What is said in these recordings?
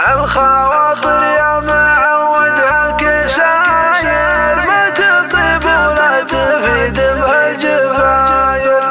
الخواطر يا معود هالكساير ما تطيب ولا تفيد بهالجفاير.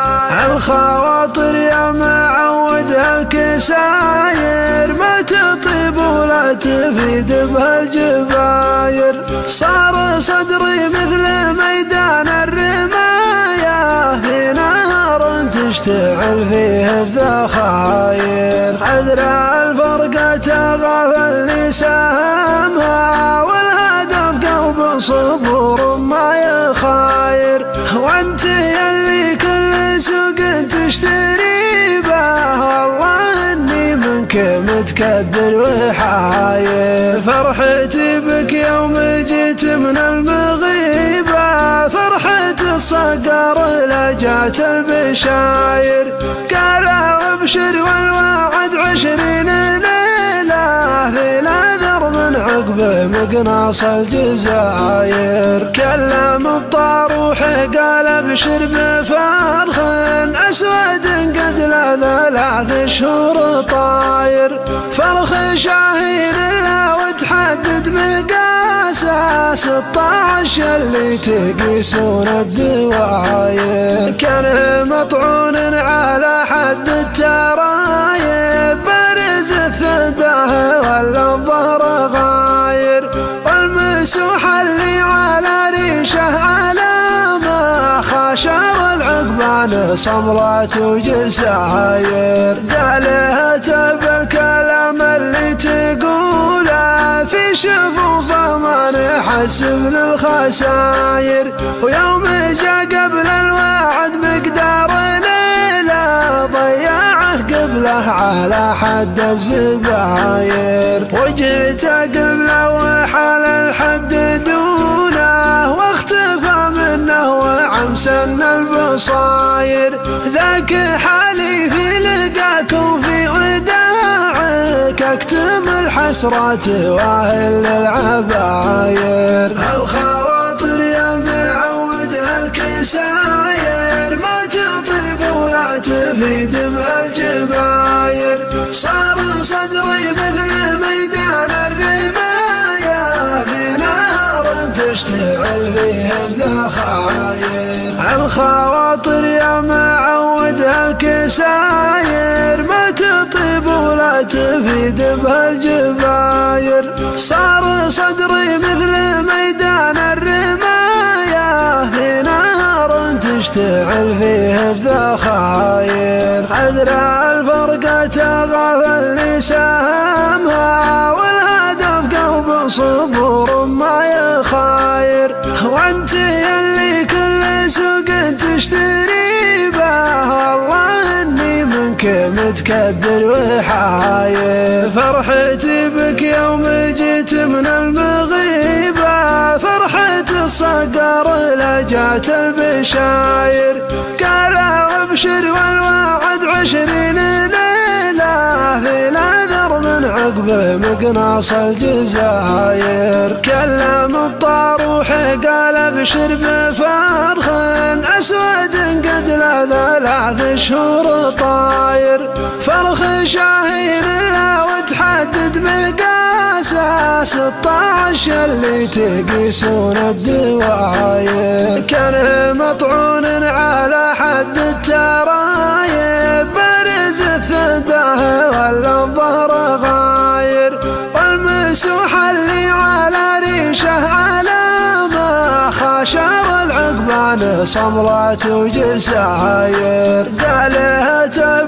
الخواطر يا معود هالكساير ما تطيب ولا تفيد بهالجفاير. صار صدري مثل ميدان الرماية في نار تشتعل فيه الذخاير. أدرى الفرقة تغفل سهمها والهدف قلب صبور ما يخاير. وانت يلي كل سوق تشتري به والله اني منك متكدر وحاير. فرحتي بك يوم جيت من المغيبة فرحة الصقر لجات البشاير. قالوا ابشر والوعد 20 ليلة في الأذر من عقبه مقناص الجزاير. كلم الطاروح قال ابشر بفرخ أسود قد له 3 شهور طاير. فرخ شاهين له وتحدد مقاسه 16 اللي تقيسون الدواير. كان مطعون على حد الترايب برز الثداه ولا الظهر غاير. والمسوح اللي على ريشه علامه خاشر العقبان صملات وجساير. قالها بالكلام اللي تقوله في شفوفه ما نحسب للخساير. ويوم جاء قبل الوعد مقدار ليله ضيعه قبله على حد الزباير. وجيت قبله وحال الحد دونه واختفى منه وعم سن البصاير. ذاك حالي في لقاكم في وداعك اكتم الحسرات واهل العباير. الخواطر يا معود هالكساير ما تطيب ولا تفيد بهالجباير. صار صدري مثل ميدان الرماية في نار تشتعل فيه الذخاير. الخواطر يا معود هالكساير ما تطيب ولا تفيد بهالجباير. صار صدري مثل ميدان الرماية في نار تشتعل فيه الذخاير. أدرى الفرقة تغفل سهمها والهدف قلب صبور ما يخاير. وانت يلي كل سوق تشتري به والله اني منك متكدر وحاير. فرحتي بك يوم جيت من المغيبة فرحة الصقر لجات البشاير. قالوا ابشر والوعد 20 ليلة في الأذر من عقبه مقناص الجزاير. كلم الطاروح قال ابشر بفرخ أسود قد له 3 شهور طاير. فرخ شاهين له وتحدد مقاسه 16 اللي تقيسون الدواير. كان مطعون على حد الترايب برز الثداه ولا الظهر غاير. والمسوح اللي على ريشه علامه خاشر العقبان صملات وجساير. قالها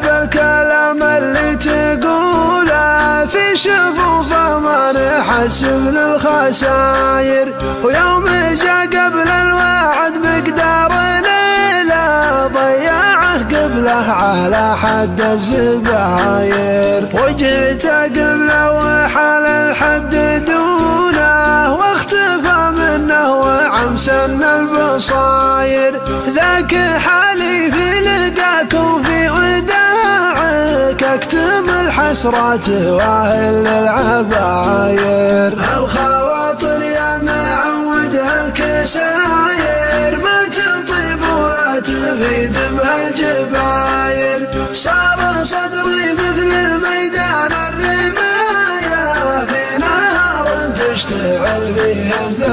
بالكلام اللي تقوله في شفوفه ما نحسب للخساير. ويوم جاء قبل الوعد مقدار ليله ضيعه قبله على حد الزباير. وجيت قبله وحال الحد دونه واختفى منه وعم سن البصاير. ذاك حالي في لقاكم في وداعك اكتم الحسرات واهل العباير. الخواطر يا معود هالكساير ما تطيب ولا تفيد بهالجباير. صار صدري مثل ميدان الرماية يشتعل فيه الذكر